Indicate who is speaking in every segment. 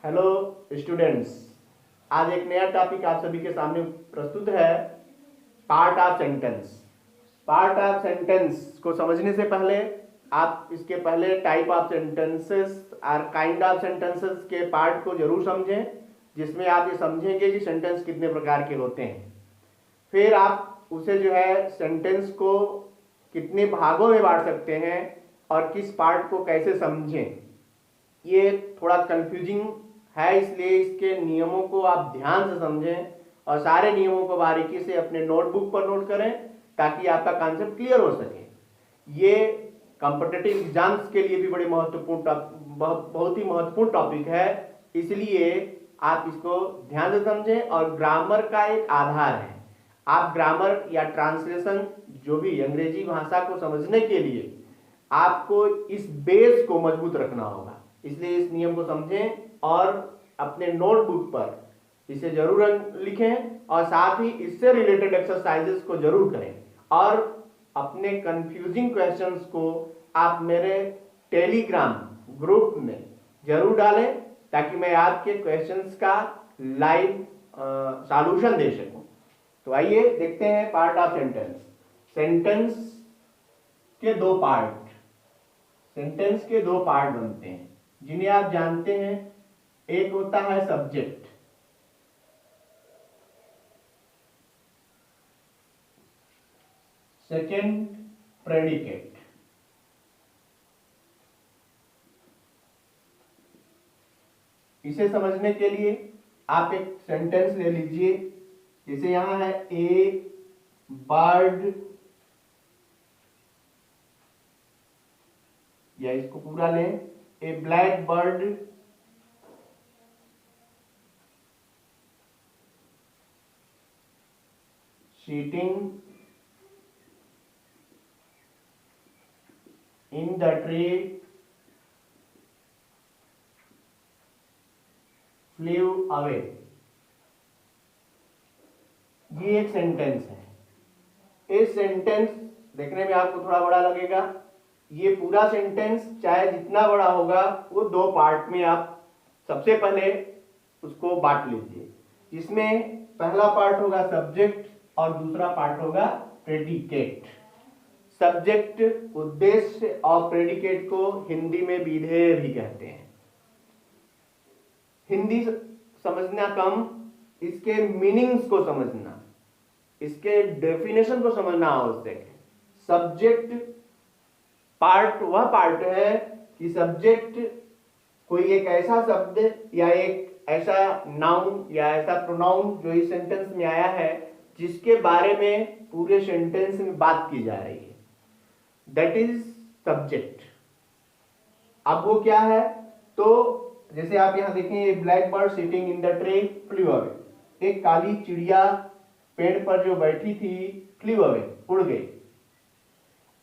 Speaker 1: Hello students, आज एक नया टॉपिक आप सभी के सामने प्रस्तुत है, part of sentence. Part of sentence को समझने से पहले आप इसके पहले टाइप ऑफ सेंटेंसेस और काइंड ऑफ सेंटेंसेस के पार्ट को जरूर समझें, जिसमें आप ये समझेंगे कि सेंटेंस कितने प्रकार के होते हैं। फिर आप उसे जो है सेंटेंस को कितने भागों में बांट सकते हैं और किस पार्ट को कैसे समझें। ये थोड़ा कंफ्यूजिंग है, इसलिए इसके नियमों को आप ध्यान से समझें और सारे नियमों को बारीकी से अपने नोटबुक पर नोट करें ताकि आपका कॉन्सेप्ट क्लियर हो सके। ये कॉम्पिटिटिव एग्जाम्स के लिए भी बड़े महत्वपूर्ण बहुत ही महत्वपूर्ण टॉपिक है, इसलिए आप इसको ध्यान से समझें। और ग्रामर का एक आधार है, आप ग्रामर या ट्रांसलेशन जो भी अंग्रेजी भाषा को समझने के लिए आपको इस बेस को मजबूत रखना होगा, इसलिए इस नियम को समझें और अपने नोटबुक पर इसे जरूर लिखें और साथ ही इससे रिलेटेड एक्सरसाइजेस को जरूर करें। और अपने कंफ्यूजिंग क्वेश्चंस को आप मेरे टेलीग्राम ग्रुप में जरूर डालें ताकि मैं आपके क्वेश्चंस का लाइव सॉल्यूशन दे सकूं। तो आइए देखते हैं पार्ट ऑफ सेंटेंस। सेंटेंस के दो पार्ट बनते हैं जिन्हें आप जानते हैं। एक होता है सब्जेक्ट, सेकंड प्रेडिकेट। इसे समझने के लिए आप एक सेंटेंस ले लीजिए, जैसे यहां है ए बर्ड, या इसको पूरा लें, a black bird sitting in the tree flew away। ये एक सेंटेंस है। इस सेंटेंस देखने में आपको थोड़ा बड़ा लगेगा। ये पूरा सेंटेंस चाहे जितना बड़ा होगा वो दो पार्ट में आप सबसे पहले उसको बांट लीजिए, जिसमें पहला पार्ट होगा सब्जेक्ट और दूसरा पार्ट होगा प्रेडिकेट। सब्जेक्ट उद्देश्य और प्रेडिकेट को हिंदी में विधेय भी कहते हैं। हिंदी समझना कम, इसके मीनिंग्स को समझना, इसके डेफिनेशन को समझना आवश्यक है। सब्जेक्ट पार्ट वह पार्ट है कि सब्जेक्ट कोई एक ऐसा शब्द या एक ऐसा नाउन या ऐसा प्रोनाउन जो इस सेंटेंस में आया है जिसके बारे में पूरे सेंटेंस में बात की जा रही है, दैट इज सब्जेक्ट। अब वो क्या है, तो जैसे आप यहां देखें, black bird sitting in the tree flu away. एक काली चिड़िया पेड़ पर जो बैठी थी फ्लू अवे, उड़ गई।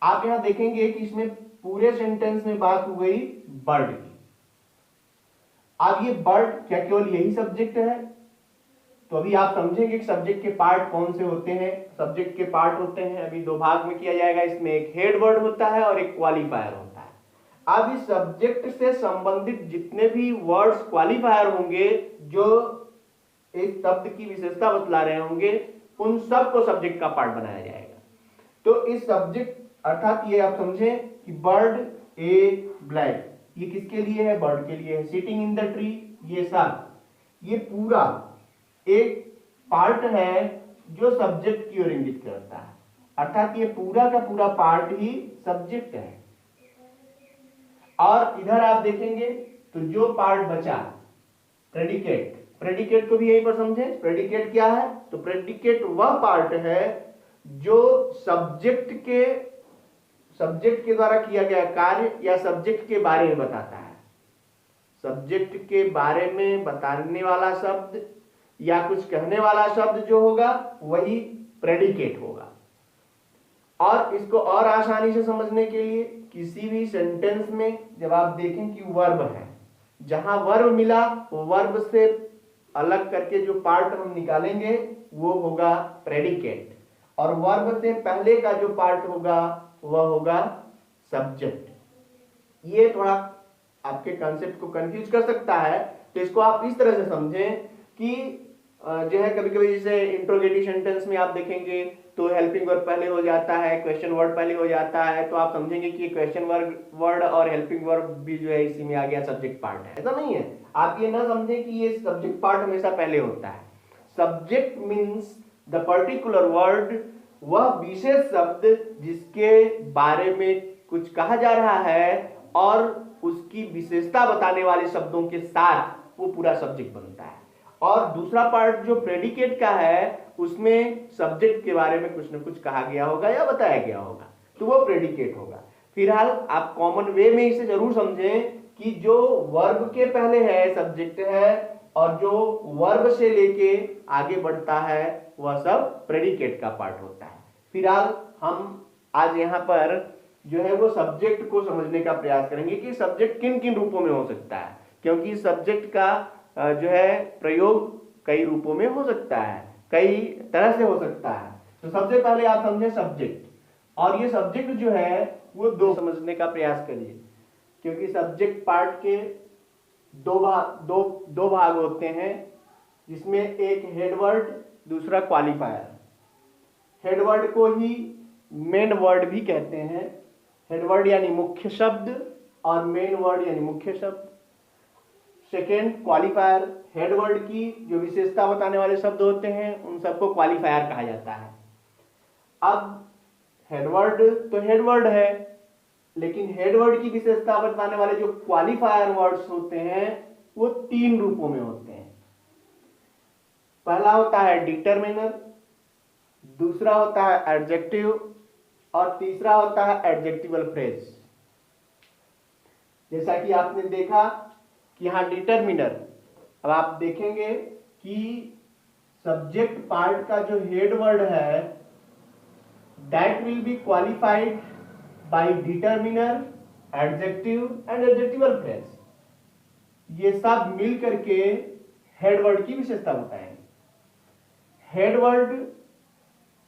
Speaker 1: आप यहां देखेंगे कि इसमें पूरे सेंटेंस में बात हो गई बर्ड की। अब ये बर्ड क्या केवल यही सब्जेक्ट है? तो अभी आप समझेंगे कि सब्जेक्ट के पार्ट कौन से होते हैं। सब्जेक्ट के पार्ट होते हैं, अभी दो भाग में किया जाएगा। इसमें एक हेड वर्ड होता है और एक क्वालिफायर होता है। अब इस सब्जेक्ट से संबंधित जितने भी वर्ड्स क्वालिफायर होंगे जो एक शब्द की विशेषता बतला रहे होंगे, उन सब को सब्जेक्ट का पार्ट बनाया जाएगा। तो इस सब्जेक्ट अर्थात ये आप समझें कि बर्ड ए ब्लैक, ये किसके लिए है? बर्ड के लिए है। सिटिंग इन द ट्री, ये सब, ये पूरा एक पार्ट है जो सब्जेक्ट की ओर इंगित करता है, अर्थात ये पूरा का पूरा पार्ट ही सब्जेक्ट है। और इधर आप देखेंगे तो जो पार्ट बचा प्रेडिकेट, प्रेडिकेट को भी यहीं पर समझें। प्रेडिकेट क्या है? तो प्रेडिकेट वह पार्ट है जो सब्जेक्ट के द्वारा किया गया कार्य या सब्जेक्ट के बारे में बताता है। सब्जेक्ट के बारे में बताने वाला शब्द या कुछ कहने वाला शब्द जो होगा वही प्रेडिकेट होगा। और इसको और आसानी से समझने के लिए किसी भी सेंटेंस में जब आप देखें कि वर्ब है, जहां वर्ब मिला वो वर्ब से अलग करके जो पार्ट हम निकालेंगे वो होगा प्रेडिकेट, और वर्ब से पहले का जो पार्ट होगा वह होगा सब्जेक्ट। ये थोड़ा आपके कंसेप्ट को कंफ्यूज कर सकता है। तो इसको आप इस तरह से समझें कि जो है कभी कभी जैसे इंट्रोगेटिव सेंटेंस में आप देखेंगे तो हेल्पिंग वर्ब पहले हो जाता है, क्वेश्चन वर्ड पहले हो जाता है, तो आप समझेंगे कि क्वेश्चन वर्ड और हेल्पिंग वर्ब भी जो है इसी में आ गया, सब्जेक्ट पार्ट है। ऐसा नहीं है, आप ये ना समझें कि ये सब्जेक्ट पार्ट हमेशा पहले होता है। Subject means the particular word, वह विशेष शब्द जिसके बारे में कुछ कहा जा रहा है और उसकी विशेषता बताने वाले शब्दों के साथ वो पूरा सब्जेक्ट बनता है। और दूसरा पार्ट जो प्रेडिकेट का है उसमें सब्जेक्ट के बारे में कुछ न कुछ कहा गया होगा या बताया गया होगा, तो वो प्रेडिकेट होगा। फिलहाल आप कॉमन वे में इसे जरूर समझें कि जो वर्ब के पहले है सब्जेक्ट है और जो वर्ब से लेके आगे बढ़ता है वह सब प्रेडिकेट का पार्ट होता है। फिलहाल हम आज यहाँ पर जो है वो सब्जेक्ट को समझने का प्रयास करेंगे कि सब्जेक्ट किन किन रूपों में हो सकता है, क्योंकि सब्जेक्ट का जो है प्रयोग कई रूपों में हो सकता है, कई तरह से हो सकता है। तो सबसे पहले आप समझें सब्जेक्ट, और ये सब्जेक्ट जो है वो दो समझने का प्रयास करिए, क्योंकि सब्जेक्ट पार्ट के दो भाग होते हैं, जिसमें एक हेडवर्ड दूसरा क्वालिफायर। हेडवर्ड को ही मेन वर्ड भी कहते हैं। हेडवर्ड यानी मुख्य शब्द और मेन वर्ड यानी मुख्य शब्द। सेकेंड क्वालिफायर, हेडवर्ड की जो विशेषता बताने वाले शब्द होते हैं उन सबको क्वालिफायर कहा जाता है। अब हेडवर्ड तो हेडवर्ड है, लेकिन हेडवर्ड की विशेषता बताने वाले जो क्वालिफायर वर्ड्स होते हैं वो तीन रूपों में होते हैं। पहला होता है डिटरमिनर, दूसरा होता है एडजेक्टिव और तीसरा होता है एडजेक्टिवल फ्रेज। जैसा कि आपने देखा कि यहां डिटरमिनर, अब आप देखेंगे कि सब्जेक्ट पार्ट का जो हेड वर्ड है that will be qualified by determiner, adjective and adjectival phrase. ये सब मिल करके हेड वर्ड की विशेषता बताएंगे। हेड वर्ड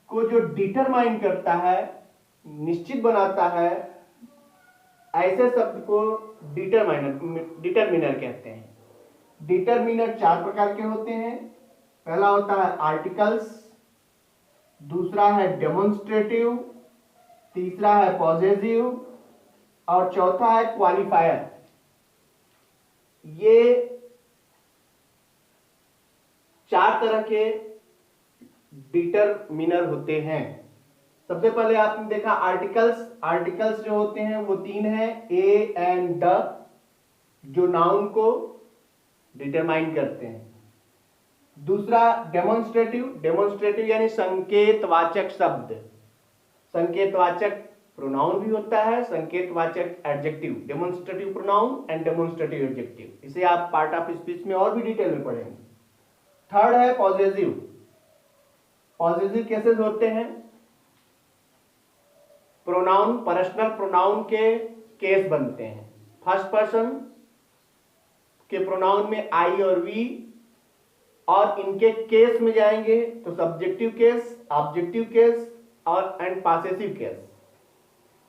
Speaker 1: को जो डिटरमाइन करता है, निश्चित बनाता है, ऐसे शब्द को डिटरमिनर कहते हैं। डिटरमिनर चार प्रकार के होते हैं। पहला होता है आर्टिकल्स, दूसरा है डेमोन्स्ट्रेटिव, तीसरा है पॉजेसिव और चौथा है क्वालिफायर। ये चार तरह के डिटरमिनर होते हैं। सबसे पहले आपने देखा आर्टिकल्स। आर्टिकल्स जो होते हैं वो तीन हैं, ए एंड द, जो नाउन को डिटरमाइन करते हैं। दूसरा डेमोन्स्ट्रेटिव, डेमोन्स्ट्रेटिव यानी संकेतवाचक शब्द। संकेतवाचक प्रोनाउन भी होता है, संकेतवाचक adjective, demonstrative pronoun and demonstrative adjective. इसे आप पार्ट ऑफ स्पीच में और भी डिटेल में पढ़ेंगे। थर्ड है पॉजेसिव। पॉजेसिव केसेस होते हैं प्रोनाउन, पर्सनल प्रोनाउन के केस बनते हैं। फर्स्ट पर्सन के प्रोनाउन में आई और वी, और इनके केस में जाएंगे तो सब्जेक्टिव केस, ऑब्जेक्टिव केस और एंड पॉसेसिव केस।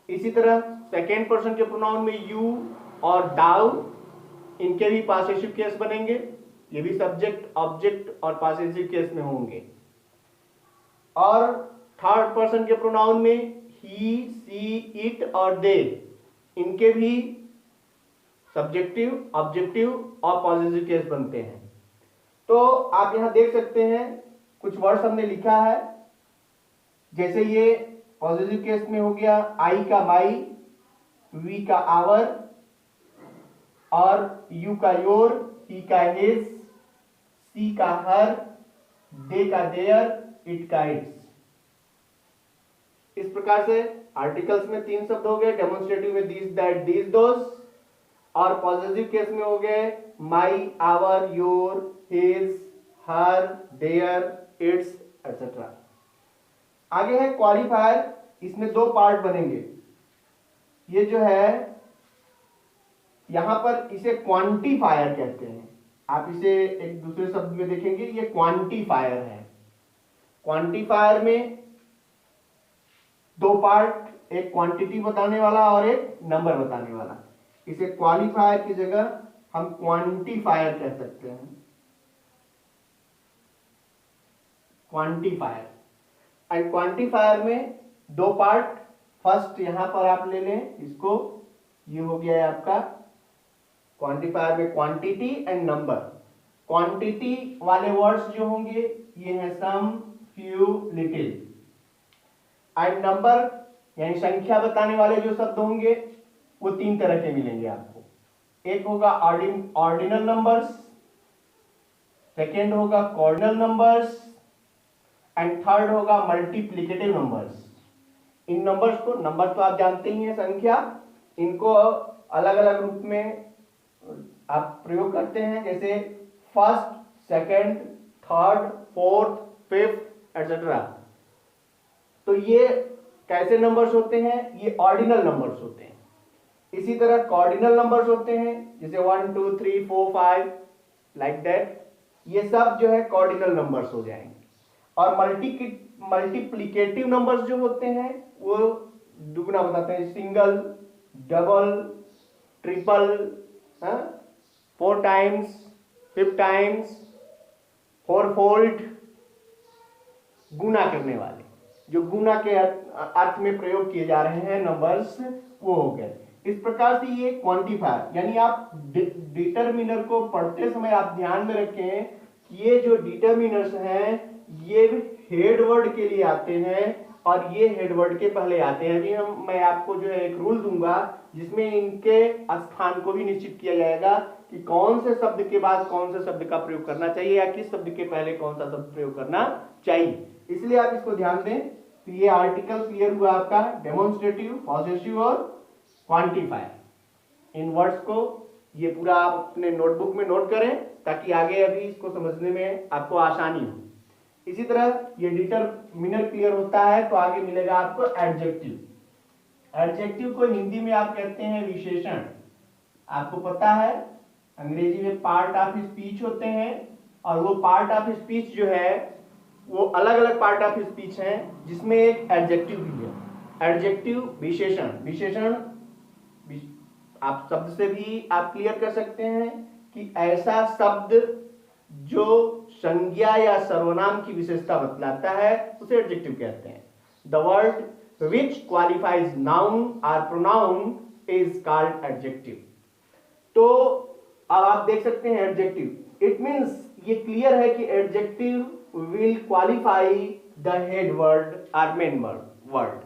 Speaker 1: इसी तरह सेकेंड पर्सन के प्रोनाउन में यू और दाउ, इनके भी पॉसेसिव केस बनेंगे। ये भी सब्जेक्ट, ऑब्जेक्ट और पॉसेसिव केस में होंगे। और थर्ड पर्सन के प्रोनाउन में ही, सी, इट और दे, इनके भी सब्जेक्टिव, ऑब्जेक्टिव और पॉसेसिव केस बनते हैं। तो आप यहां देख सकते हैं कुछ वर्ड्स हमने लिखा है, जैसे ये पॉसेसिव केस में हो गया आई का माई, वी का आवर और यू का योर, ही का हिज, सी का हर, दे का देयर, इट का इट्स। इस प्रकार से आर्टिकल्स में तीन शब्द हो गए, डेमोन्स्ट्रेटिव में दिस, दैट, दीज, दोस, और पॉसेसिव केस में हो गए my, our, your, his, her, their, its etcetera. आगे है क्वालिफायर। इसमें दो पार्ट बनेंगे। ये जो है यहां पर इसे क्वांटिफायर कहते हैं। आप इसे एक दूसरे शब्द में देखेंगे, ये क्वांटिफायर है। क्वांटिफायर में दो पार्ट, एक क्वांटिटी बताने वाला और एक नंबर बताने वाला। इसे क्वालिफायर की जगह हम क्वांटिफायर कह सकते हैं, क्वांटिफायर। एंड क्वांटिफायर में दो पार्ट, फर्स्ट यहां पर आप ले लें इसको, ये हो गया है आपका क्वांटिफायर में क्वांटिटी एंड नंबर। क्वांटिटी वाले वर्ड्स जो होंगे ये है सम, फ्यू, लिटिल। एंड नंबर यानी संख्या बताने वाले जो शब्द होंगे वो तीन तरह के मिलेंगे आपको। एक होगा ऑर्डिनल नंबर्स, सेकेंड होगा कॉर्डिनल नंबर्स एंड थर्ड होगा मल्टीप्लिकेटिव नंबर्स। इन नंबर्स को, नंबर तो आप जानते ही हैं संख्या, इनको अलग अलग रूप में आप प्रयोग करते हैं, जैसे first, second, third, fourth, fifth etcetera. तो ये कैसे नंबर्स होते हैं? ये ऑर्डिनल नंबर्स होते हैं। इसी तरह कॉर्डिनल नंबर्स होते हैं, जैसे 1 2 3 4 5 लाइक दैट। ये सब जो है कॉर्डिनल नंबर्स हो जाएंगे। और मल्टीप्लिकेटिव नंबर्स जो होते हैं वो दुगना बताते हैं, single, double, triple, 4 times, 5 times, 4 fold, गुना करने वाले, जो गुना के अर्थ में प्रयोग किए जा रहे हैं नंबर्स, वो हो गए। इस प्रकार से ये क्वांटिफायर, यानी आप डिटरमिनर को पढ़ते समय आप ध्यान में रखें कि ये जो डिटरमिनर्स हैं ये हेड वर्ड के लिए आते हैं और ये हेड वर्ड के पहले आते हैं। अभी मैं आपको जो है एक रूल दूंगा जिसमें इनके स्थान को भी निश्चित किया जाएगा कि कौन से शब्द के बाद कौन से शब्द का प्रयोग करना चाहिए या किस शब्द के पहले कौन सा शब्द प्रयोग करना चाहिए। इसलिए आप इसको ध्यान दें। तो ये आर्टिकल क्लियर हुआ आपका, डेमोन्स्ट्रेटिव, पॉसेसिव और क्वांटिफायर। इन वर्ड्स को ये पूरा आप अपने नोटबुक में नोट करें ताकि आगे अभी इसको समझने में आपको आसानी हो। इसी तरह ये डिटरमिनर क्लियर होता है तो आगे मिलेगा आपको एडजेक्टिव। एडजेक्टिव को हिंदी में आप कहते हैं विशेषण। आपको पता है अंग्रेजी में पार्ट ऑफ स्पीच होते हैं और वो पार्ट ऑफ स्पीच जो है वो अलग अलग पार्ट ऑफ स्पीच हैं जिसमें एक एडजेक्टिव भी है। एडजेक्टिव विशेषण, विशेषण आप शब्द से भी आप क्लियर कर सकते हैं कि ऐसा शब्द जो संज्ञा या सर्वनाम की विशेषता बतलाता है उसे एडजेक्टिव कहते हैं। The word which qualifies noun और प्रोनाउन इज कॉल्ड एडजेक्टिव। तो अब आप देख सकते हैं एडजेक्टिव, इट मींस ये क्लियर है कि adjective will qualify the head word और मेन वर्ड।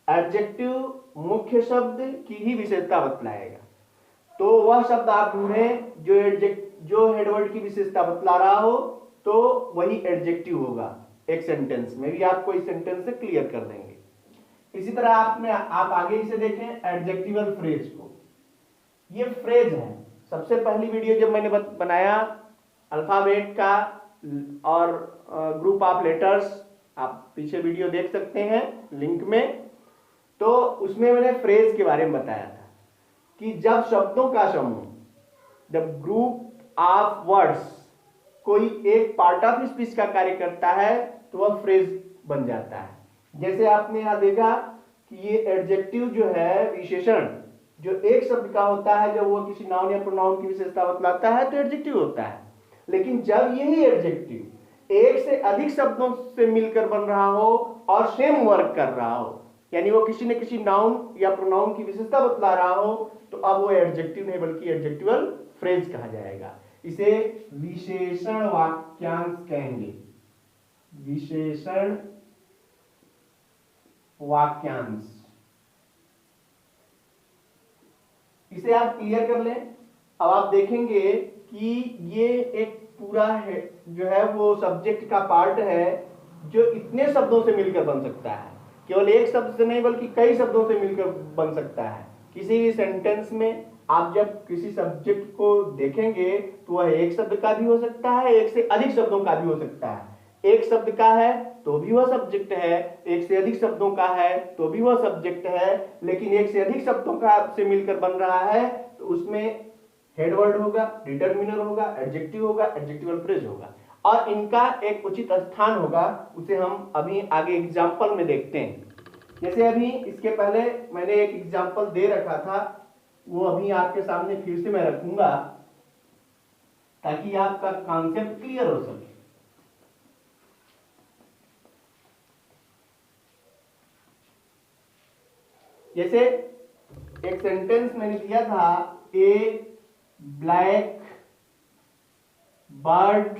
Speaker 1: एडजेक्टिव मुख्य शब्द की ही विशेषता बतलाएगा। तो वह शब्द आप ढूंढें जो हेडवर्ड की विशेषता बतला रहा हो तो वही एडजेक्टिव होगा। एक सेंटेंस में भी आपको इस सेंटेंस से क्लियर कर देंगे। इसी तरह आप आगे इसे देखें एडजेक्टिवल फ्रेज को। ये फ्रेज है। सबसे पहली वीडियो जब मैंने बनाया अल्फाबेट का और ग्रुप ऑफ लेटर्स, आप पीछे वीडियो देख सकते हैं लिंक में, तो उसमें मैंने फ्रेज के बारे में बताया था कि जब शब्दों का समूह, जब ग्रुप ऑफ वर्ड्स कोई एक पार्ट ऑफ स्पीच का कार्य करता है तो वह फ्रेज बन जाता है। जैसे आपने यहां देखा कि ये एडजेक्टिव जो है विशेषण, जो एक शब्द का होता है, जब वो किसी नाउन या प्रोनाउन की विशेषता बतलाता है तो एडजेक्टिव होता है। लेकिन जब यही एडजेक्टिव एक से अधिक शब्दों से मिलकर बन रहा हो और सेम वर्क कर रहा हो, यानी वो किसी न किसी नाउन या प्रोनाउन की विशेषता बतला रहा हो, तो अब वो एडजेक्टिव नहीं बल्कि एडजेक्टिवल फ्रेज कहा जाएगा। इसे विशेषण वाक्यांश कहेंगे, विशेषण वाक्यांश। इसे आप क्लियर कर लें। अब आप देखेंगे कि ये एक पूरा है जो है वो सब्जेक्ट का पार्ट है जो इतने शब्दों से मिलकर बन सकता है। केवल एक शब्द से नहीं बल्कि कई शब्दों से मिलकर बन सकता है। किसी भी सेंटेंस में आप जब किसी सब्जेक्ट को देखेंगे तो वह एक शब्द का भी हो सकता है, एक से अधिक शब्दों का भी हो सकता है। एक शब्द का है तो भी वह सब्जेक्ट है, एक से अधिक शब्दों का है तो भी वह सब्जेक्ट है। लेकिन एक से अधिक शब्दों का से मिलकर बन रहा है तो उसमें हेड वर्ड होगा, डिटरमिनर होगा, एडजेक्टिव होगा, एडजेक्टिवल फ्रेज होगा और इनका एक उचित स्थान होगा। उसे हम अभी आगे एग्जाम्पल में देखते हैं। जैसे अभी इसके पहले मैंने एक एग्जाम्पल दे रखा था, वो अभी आपके सामने फिर से मैं रखूंगा ताकि आपका कॉन्सेप्ट क्लियर हो सके। जैसे एक सेंटेंस मैंने दिया था, a black bird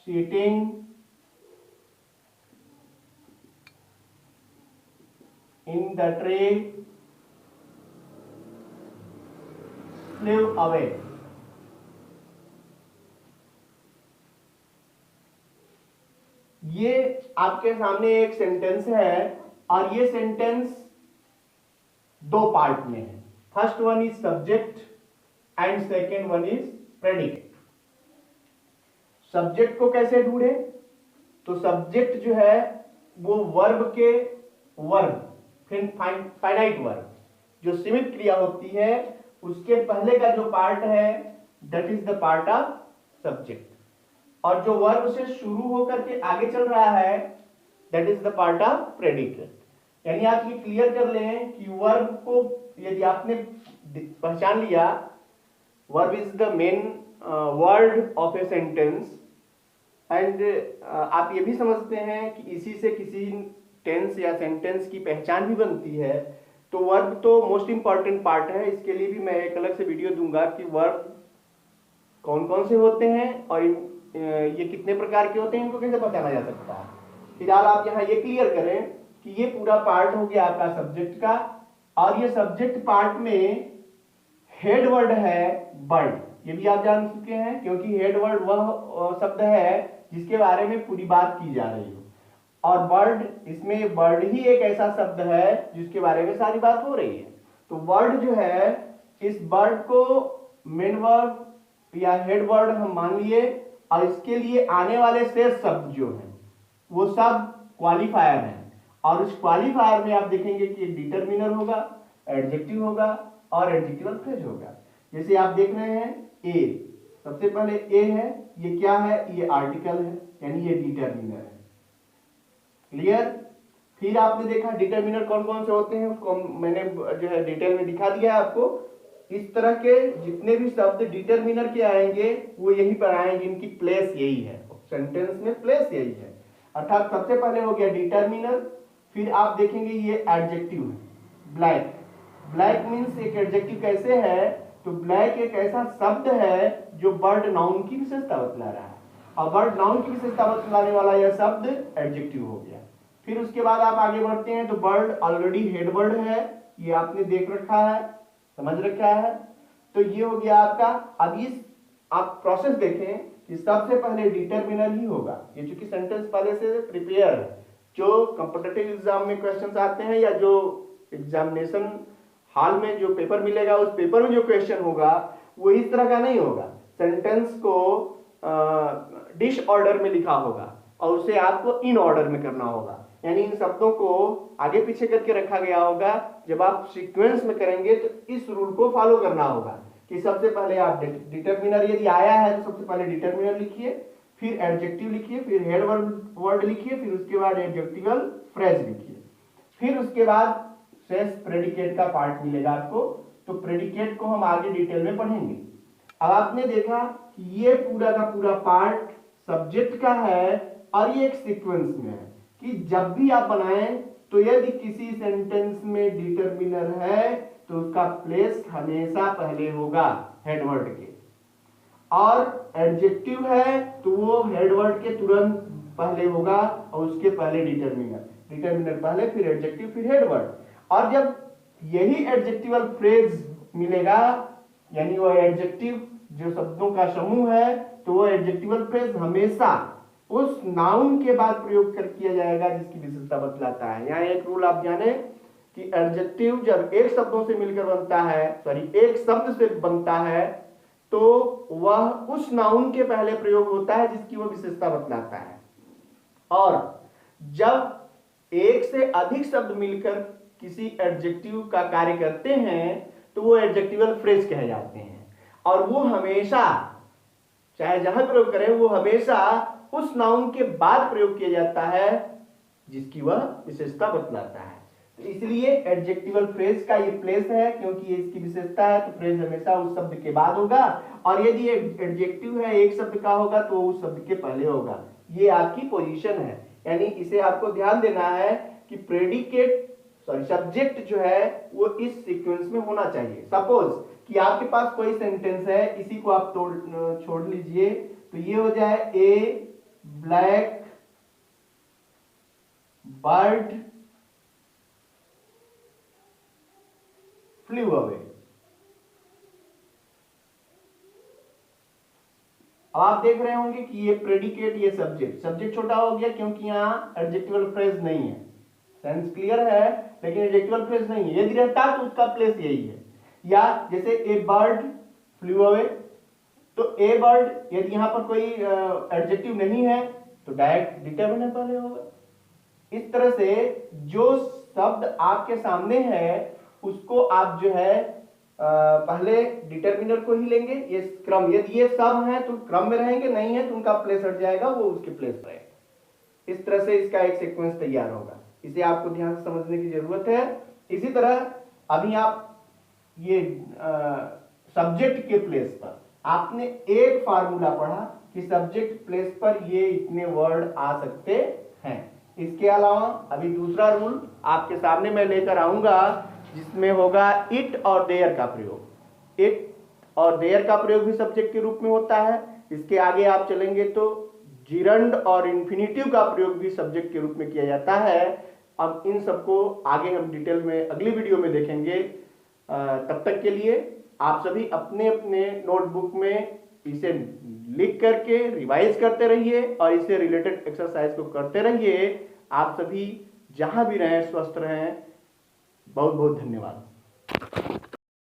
Speaker 1: sitting in the tree flew away. ये आपके सामने एक सेंटेंस है और ये सेंटेंस दो पार्ट में है। First one is subject and second one is predicate. Subject को कैसे ढूंढे? तो सब्जेक्ट जो है वो वर्ब के वर्ब, फिर फाइनाइट वर्ब जो सीमित क्रिया होती है उसके पहले का जो पार्ट है that is the part of subject, और जो वर्ब से शुरू होकर के आगे चल रहा है that is the part of predicate. यानी आप ये क्लियर कर लें कि वर्ब को यदि आपने पहचान लिया, verb is the main word of a sentence, and आप ये भी समझते हैं कि इसी से किसी टेंस या सेंटेंस की पहचान भी बनती है। तो वर्ब तो मोस्ट इंपॉर्टेंट पार्ट है। इसके लिए भी मैं एक अलग से वीडियो दूंगा कि वर्ब कौन कौन से होते हैं और ये कितने प्रकार के होते हैं, इनको कैसे पहचाना जा सकता है। फिलहाल आप यहाँ ये क्लियर करें कि ये पूरा पार्ट हो गया आपका सब्जेक्ट का, और ये सब्जेक्ट पार्ट में हेड वर्ड है बर्ड। ये भी आप जान चुके हैं क्योंकि हेड वर्ड वह शब्द है जिसके बारे में पूरी बात की जा रही हो, और बर्ड, इसमें बर्ड ही एक ऐसा शब्द है जिसके बारे में सारी बात हो रही है। तो वर्ड जो है, इस बर्ड को मेन वर्ड या हेड वर्ड हम मान लिए, और इसके लिए आने वाले शेष शब्द जो हैं वो सब क्वालिफायर हैं, और उस क्वालिफायर में आप देखेंगे कि एक डिटरमिनर होगा, एडजेक्टिव होगा और एडजेक्टिवल फ्रेज होगा। जैसे आप देख रहे हैं ए, सबसे पहले ए है, ये क्या है? ये आर्टिकल है, यानी ये डिटरमिनर है। क्लियर? फिर आपने देखा डिटरमिनर कौन कौन से होते हैं, उसको मैंने जो है डिटेल में दिखा दिया है आपको। इस तरह के जितने भी शब्द डिटरमिनर के आएंगे वो यहीं पर आएंगे, इनकी प्लेस यही है, सेंटेंस में प्लेस यही है। अर्थात सबसे पहले हो गया डिटरमिनर, फिर आप देखेंगे ये एडजेक्टिव है। ब्लैक, ब्लैक मीन्स एक एडजेक्टिव कैसे है? तो ब्लैक एक ऐसा शब्द है जो बर्ड नाउन की विशेषता बतला रहा है, और बर्ड नाउन की विशेषता बतलाने वाला यह शब्द एडजेक्टिव हो गया। फिर उसके बाद आप आगे बढ़ते हैं तो बर्ड ऑलरेडी हेड वर्ड है, ये आपने देख रखा है, समझ रखा है। तो ये हो गया आपका। अब इस आप प्रोसेस देखें कि सबसे पहले डिटरमिनर ही होगा। ये चूंकि सेंटेंस पहले से प्रिपेयर है, जो कॉम्पिटिटिव एग्जाम में क्वेश्चंस आते हैं या जो एग्जामिनेशन हाल में जो पेपर मिलेगा उस पेपर में जो क्वेश्चन होगा वो इस तरह का नहीं होगा। सेंटेंस को डिस ऑर्डर में लिखा होगा और उसे आपको इन ऑर्डर में करना होगा, यानी इन शब्दों को आगे पीछे करके रखा गया होगा। जब आप सीक्वेंस में करेंगे तो इस रूल को फॉलो करना होगा कि सबसे पहले आप डिटरमिनर यदि आया है तो सबसे पहले डिटरमिनर लिखिए, फिर एडजेक्टिव लिखिए, फिर हेड वर्ड लिखिए, फिर उसके बाद एडजेक्टिवल फ्रेज लिखिए, फिर उसके बाद शेष प्रेडिकेट का पार्ट मिलेगा आपको। तो प्रेडिकेट को हम आगे डिटेल में पढ़ेंगे। अब आपने देखा कि ये पूरा का पूरा पार्ट सब्जेक्ट का है और ये एक सीक्वेंस में है कि जब भी आप बनाएं तो यदि किसी सेंटेंस में डिटरमिनर है तो उसका प्लेस हमेशा पहले होगा हेड वर्ड के, और एडजेक्टिव है तो वो हेड वर्ड के तुरंत पहले होगा और उसके पहले डिटरमिनर, डिटरमिनर पहले, फिर एडजेक्टिव, फिर हेड वर्ड। और जब यही एडजेक्टिवल फ्रेज मिलेगा, यानी वो एडजेक्टिव जो शब्दों का समूह है, तो वो एडजेक्टिवल फ्रेज हमेशा उस नाउन के बाद प्रयोग कर किया जाएगा जिसकी विशेषता बतलाता है। यहाँ एक रूल आप जाने कि एडजेक्टिव जब एक शब्दों से मिलकर बनता है, एक शब्द से बनता है, तो वह उस नाउन के पहले प्रयोग होता है जिसकी वो विशेषता बतलाता है। और जब एक से अधिक शब्द मिलकर किसी एडजेक्टिव का कार्य करते हैं तो वो एडजेक्टिवल फ्रेज कहे जाते हैं, और वो हमेशा चाहे जहां प्रयोग करें वो हमेशा उस नाउन के बाद प्रयोग किया जाता है जिसकी वह विशेषता बतलाता है। तो इसलिए एडजेक्टिवल फ्रेज का ये प्लेस है, क्योंकि ये इसकी विशेषता है, तो फ्रेज हमेशा उस शब्द के बाद होगा, और यदि एडजेक्टिव है एक शब्द का होगा तो उस शब्द के पहले होगा। ये आपकी पोजीशन है, यानी इसे आपको ध्यान देना है कि प्रेडिकेट सब्जेक्ट जो है वो इस सीक्वेंस में होना चाहिए। सपोज कि आपके पास कोई सेंटेंस है, इसी को आप छोड़ लीजिए, तो ये हो जाए ए ब्लैक बर्ड फ्लू अवे। अब आप देख रहे होंगे कि ये प्रेडिकेट, ये सब्जेक्ट छोटा हो गया क्योंकि यहां एडजेक्टिवल फ्रेज नहीं है। सेंस क्लियर है, लेकिन एडजेक्टिवल फ्रेज नहीं है। यदि रहता तो उसका प्लेस यही है। या जैसे ए बर्ड फ्लू अवे, तो ए बर्ड यदि यहां पर कोई एडजेक्टिव नहीं है तो डायरेक्ट डिटरमिनर पहले होगा। इस तरह से जो शब्द आपके सामने है उसको आप जो है पहले डिटरमिनर को ही लेंगे। ये क्रम, यदि ये सब है तो क्रम में रहेंगे, नहीं है तो उनका प्लेस हट जाएगा, वो उसके प्लेस पर रहेगा। इस तरह से इसका एक सीक्वेंस तैयार होगा। इसे आपको ध्यान से समझने की जरूरत है। इसी तरह अभी आप ये सब्जेक्ट के प्लेस पर आपने एक फार्मूला पढ़ा कि सब्जेक्ट प्लेस पर ये इतने वर्ड आ सकते हैं। इसके अलावा अभी दूसरा रूल आपके सामने मैं लेकर आऊंगा, जिसमें होगा इट और देयर का प्रयोग। इट और देयर का प्रयोग भी सब्जेक्ट के रूप में होता है। इसके आगे आप चलेंगे तो जिरंड और इंफिनिटिव का प्रयोग भी सब्जेक्ट के रूप में किया जाता है। अब इन सबको आगे हम डिटेल में अगली वीडियो में देखेंगे। तब तक के लिए आप सभी अपने अपने नोटबुक में इसे लिख करके रिवाइज करते रहिए और इससे रिलेटेड एक्सरसाइज को करते रहिए। आप सभी जहां भी रहें स्वस्थ रहें। बहुत बहुत धन्यवाद।